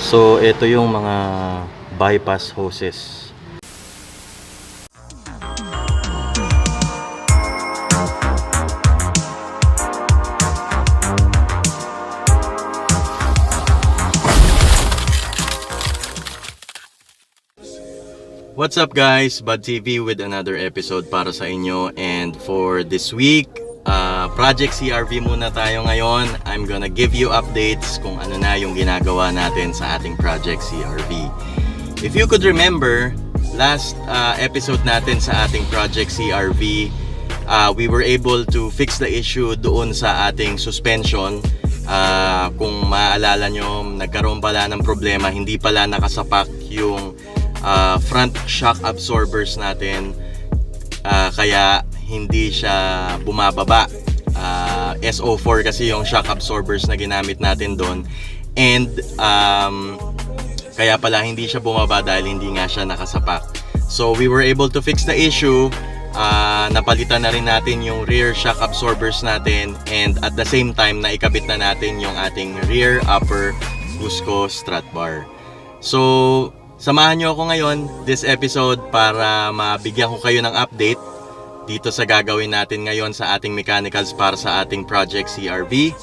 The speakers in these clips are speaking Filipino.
So ito yung mga bypass hoses. What's up guys, Bud TV with another episode para sa inyo. And for this week, Project CRV muna tayo ngayon. I'm gonna give you updates kung ano na yung ginagawa natin sa ating Project CRV. If you could remember, last episode natin sa ating Project CRV, we were able to fix the issue doon sa ating suspension. Kung maaalala nyo, nagkaroon pala ng problema, hindi pala nakasapak yung front shock absorbers natin, kaya hindi siya bumababa. SO4 kasi yung shock absorbers na ginamit natin doon, and kaya pala hindi siya bumaba dahil hindi nga siya nakasapak. So we were able to fix the issue. Napalitan na rin natin yung rear shock absorbers natin, and at the same time naikabit na natin yung ating rear upper Cusco strut bar. So samahan nyo ako ngayon this episode para mabigyan ko kayo ng update dito sa gagawin natin ngayon sa ating mechanicals para sa ating Project CRV.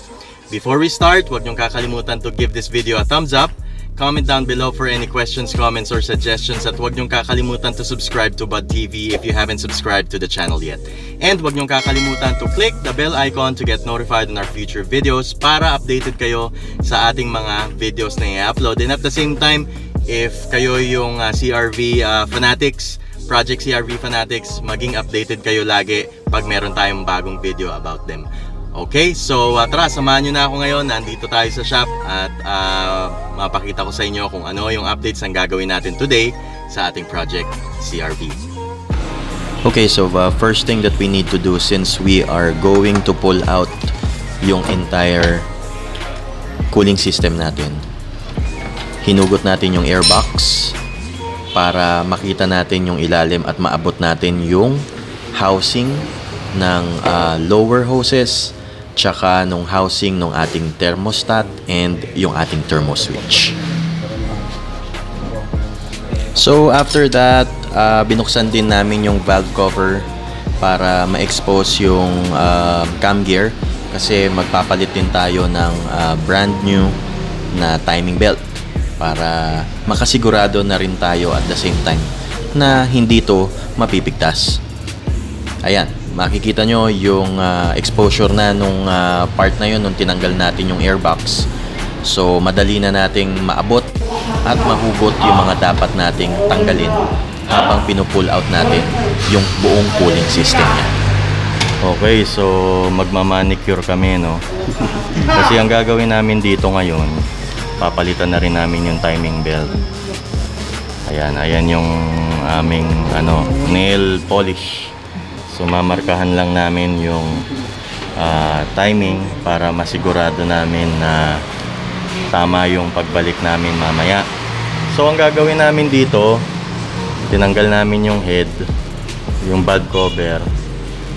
Before we start, huwag nyong kakalimutan to give this video a thumbs up, comment down below for any questions, comments, or suggestions, at huwag nyong kakalimutan to subscribe to Bud TV if you haven't subscribed to the channel yet. And huwag nyong kakalimutan to click the bell icon to get notified on our future videos para updated kayo sa ating mga videos na i-upload. And at the same time, if kayo yung CRV fanatics, Project CRV fanatics, maging updated kayo lagi pag meron tayong bagong video about them. Okay, so tara, samahan nyo na ako ngayon. Nandito tayo sa shop at mapakita ko sa inyo kung ano yung updates ang gagawin natin today sa ating Project CRV. Okay, so first thing that we need to do, since we are going to pull out yung entire cooling system natin, hinugot natin yung airbox para makita natin yung ilalim at maabot natin yung housing ng lower hoses, tsaka nung housing ng ating thermostat and yung ating thermo switch. So after that, binuksan din namin yung valve cover para ma-expose yung cam gear, kasi magpapalit din tayo ng brand new na timing belt para makasigurado na rin tayo at the same time na hindi to mapipigtas. Ayan, makikita nyo yung exposure na nung part na yun nung tinanggal natin yung airbox. So madali na nating maabot at mahugot yung mga dapat nating tanggalin habang pinupull out natin yung buong cooling system niya. Okay, so magmamanicure kami, no? Kasi ang gagawin namin dito ngayon, papalitan na rin namin yung timing belt. Ayan yung aming nail polish. So mamarkahan lang namin yung timing para masigurado namin na tama yung pagbalik namin mamaya. So ang gagawin namin dito, tinanggal namin yung head, yung valve cover,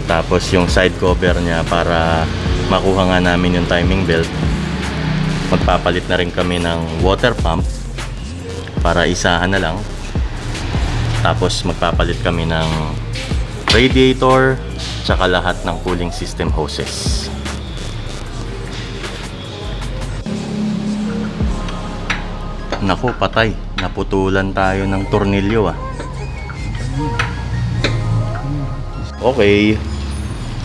tapos yung side cover niya para makuha nga namin yung timing belt. Magpapalit na rin kami ng water pump para isahan na lang. Tapos magpapalit kami ng radiator tsaka lahat ng cooling system hoses. Naku, patay. Naputulan tayo ng tornilyo Okay.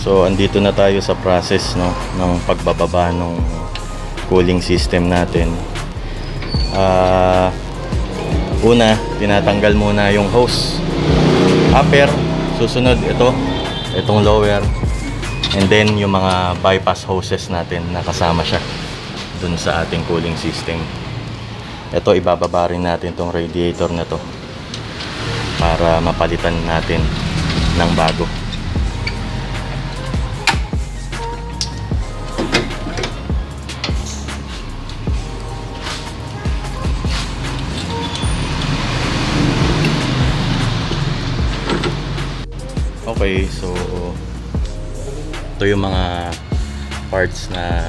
So andito na tayo sa process, no, ng pagbababa ng cooling system natin. Una, tinatanggal muna yung hose upper, susunod itong lower, and then yung mga bypass hoses natin na kasama siya dun sa ating cooling system. Ito, ibababa rin natin tong radiator na to para mapalitan natin ng bago. Okay, so ito yung mga parts na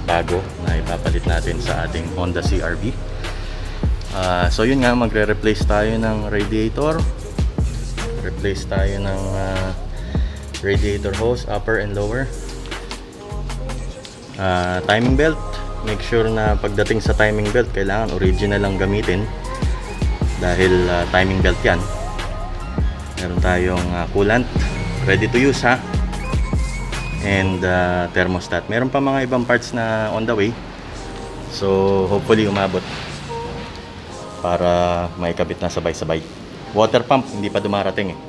bago na ipapalit natin sa ating Honda CRV. So yun nga, magre-replace tayo ng radiator. Replace tayo ng radiator hose, upper and lower. Timing belt, make sure na pagdating sa timing belt kailangan original lang gamitin dahil timing belt yan. Meron tayong coolant ready to use ha, and thermostat. Meron pa mga ibang parts na on the way, so hopefully umabot para maikabit na sabay-sabay. Water pump hindi pa dumarating eh.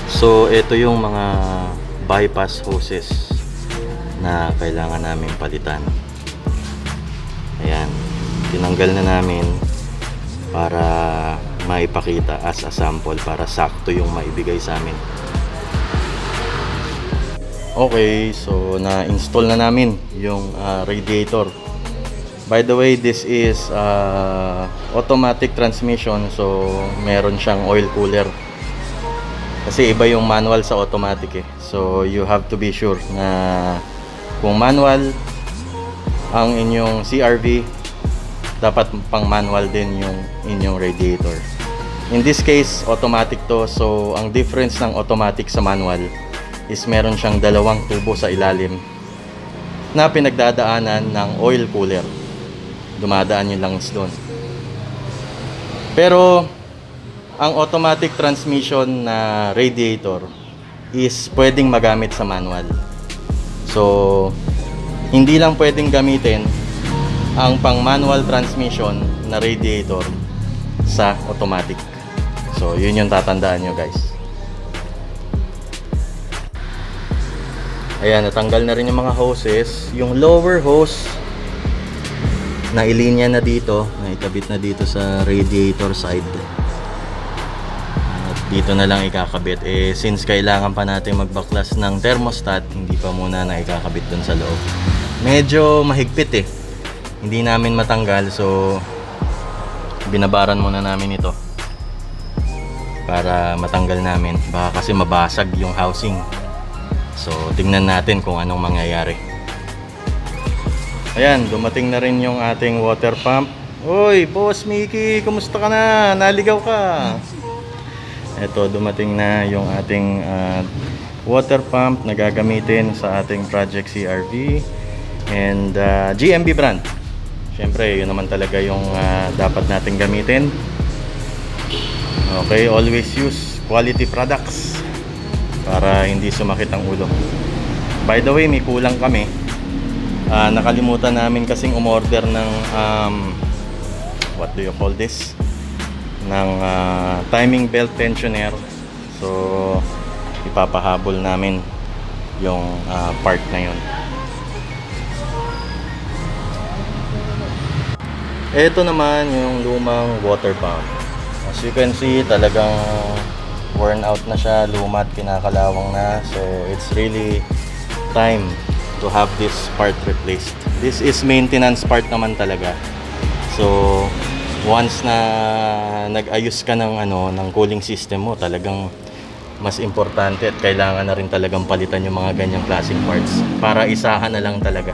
So ito yung mga bypass hoses na kailangan namin palitan. Ayan, tinanggal na namin para maipakita as a sample para sakto yung maibigay sa amin. Okay, so na-install na namin yung radiator. By the way, this is automatic transmission, so meron siyang oil cooler. Kasi iba yung manual sa automatic eh. So you have to be sure na kung manual ang inyong CRV, dapat pang manual din yung inyong radiator. In this case, automatic to. So ang difference ng automatic sa manual is meron siyang dalawang tubo sa ilalim na pinagdadaanan ng oil cooler. Dumadaan yung langis doon. Pero ang automatic transmission na radiator is pwedeng magamit sa manual. So hindi lang pwedeng gamitin ang pang manual transmission na radiator sa automatic. So yun yung tatandaan nyo guys. Ayan, natanggal na rin yung mga hoses. Yung lower hose na ilinya na dito, naikabit na dito sa radiator side. At dito na lang ikakabit. Eh since kailangan pa natin magbaklas ng thermostat, hindi pa muna na ikakabit dun sa loob. Medyo mahigpit eh. Hindi namin matanggal, so binabaran muna namin ito para matanggal namin. Baka kasi mabasag yung housing. So tingnan natin kung anong mangyayari. Ayan, dumating na rin yung ating water pump. Uy, Boss Mickey, kumusta ka na? Naligaw ka. Ito, dumating na yung ating water pump na gagamitin sa ating project CRV and GMB brand. Siyempre, yun naman talaga yung dapat natin gamitin. Okay, always use quality products para hindi sumakit ang ulo. By the way, may kulang kami. Nakalimutan namin kasing umorder ng what do you call this? Ng timing belt tensioner. So ipapahabol namin yung part na yun. Ito naman yung lumang water pump. As you can see, talagang worn out na siya, lumat, kinakalawang na. So it's really time to have this part replaced. This is maintenance part naman talaga. So once na nag-ayos ka ng ng cooling system mo, talagang mas importante at kailangan na rin talagang palitan yung mga ganyang klaseng parts para isahan na lang talaga.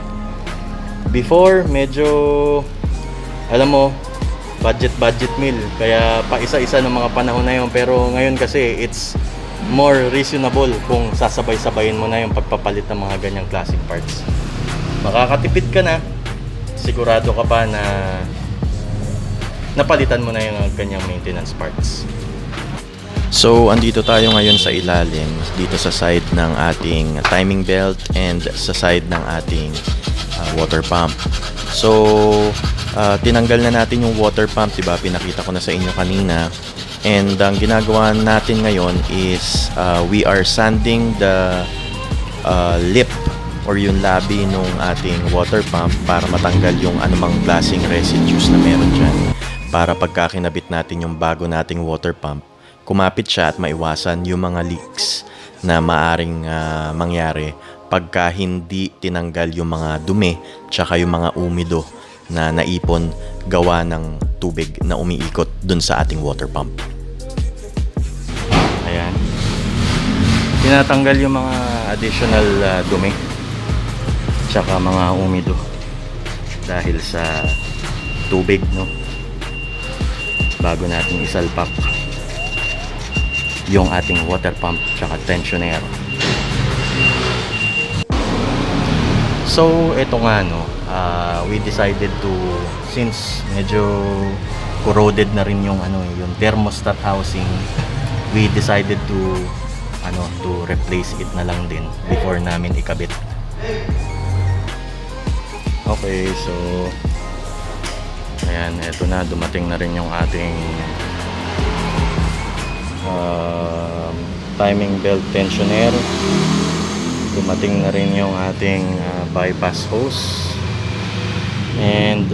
Before, medyo alam mo, budget meal, kaya pa isa-isa ng mga panahon na yun. Pero ngayon kasi it's more reasonable kung sasabay-sabayin mo na yung pagpapalit ng mga ganyang klaseng parts. Makakatipid ka na, sigurado ka pa na napalitan mo na yung ganyang maintenance parts. So andito tayo ngayon sa ilalim, dito sa side ng ating timing belt and sa side ng ating water pump. So tinanggal na natin yung water pump, diba? Pinakita ko na sa inyo kanina. And ang ginagawa natin ngayon is we are sanding the lip or yung labi nung ating water pump para matanggal yung anumang klaseng residues na meron dyan. Para pagka kinabit natin yung bago nating water pump, kumapit siya at maiwasan yung mga leaks na maaring mangyari pagka hindi tinanggal yung mga dumi tsaka yung mga umido na naipon gawa ng tubig na umiikot dun sa ating water pump. Ayan. Tinatanggal yung mga additional dumi tsaka mga umido. dahil sa tubig, no, bago natin isalpak yung ating water pump tsaka tensioner. So ito nga, no, we decided to, since medyo corroded na rin yung yung thermostat housing, we decided to replace it na lang din before namin ikabit. Okay, so ayan, eto na, dumating na rin yung ating timing belt tensioner. Dumating na rin yung ating bypass hose, and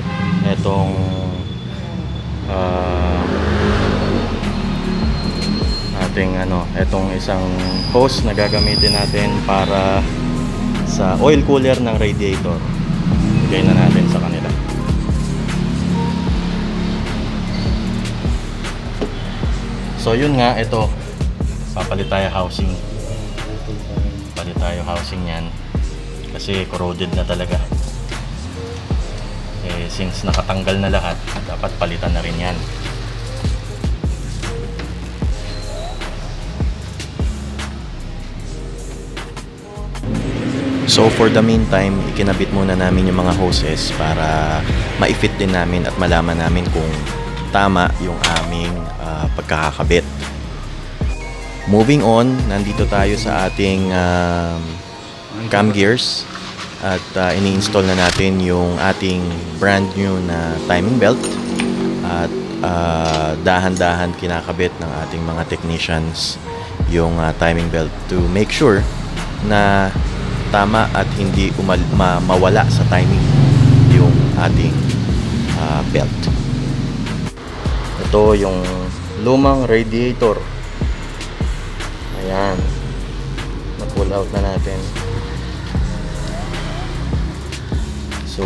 etong etong isang hose na gagamitin natin para sa oil cooler ng radiator. Bigay na natin sa kanila. So yun nga, ito, papalit tayo housing. Palit tayo housing yan kasi corroded na talaga. Since nakatanggal na lahat, dapat palitan na rin yan. So for the meantime, ikinabit muna namin yung mga hoses para ma-fit din namin at malaman namin kung tama yung aming pagkakakabit. Moving on, nandito tayo sa ating cam gears at ini-install na natin yung ating brand new na timing belt at dahan-dahan kinakabit ng ating mga technicians yung timing belt to make sure na tama at hindi mawala sa timing yung ating belt. Ito yung lumang radiator. Ayan, na-pull out na natin. So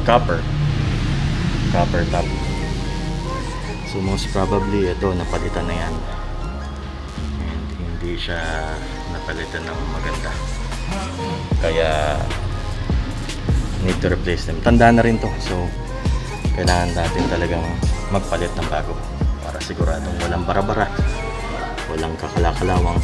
copper top. So most probably ito napalitan na yan, and hindi siya napalitan ng maganda, kaya need to replace them. Tanda na rin to, so kailangan natin talagang magpalit ng bago para siguradong walang bara-bara, walang kakalakalawang.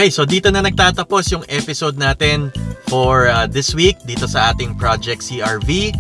Okay, so dito na nagtatapos yung episode natin for this week dito sa ating Project CRV.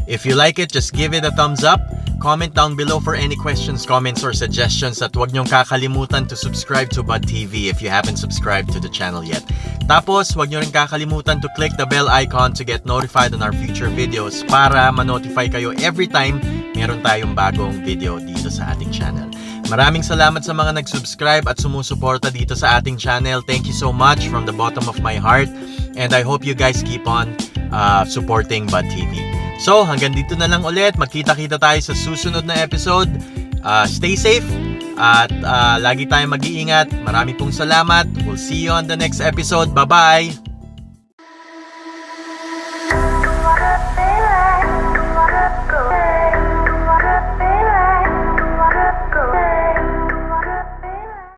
If you like it, just give it a thumbs up. Comment down below for any questions, comments, or suggestions, at huwag niyong kakalimutan to subscribe to Bud TV if you haven't subscribed to the channel yet. Tapos, huwag niyo rin kakalimutan to click the bell icon to get notified on our future videos para ma-notify kayo every time meron tayong bagong video dito sa ating channel. Maraming salamat sa mga nag-subscribe at sumusuporta dito sa ating channel. Thank you so much from the bottom of my heart, and I hope you guys keep on supporting Bud TV. So, hanggang dito na lang ulit. Magkita-kita tayo sa susunod na episode. Stay safe at lagi tayong mag-iingat. Marami pong salamat. We'll see you on the next episode. Bye-bye!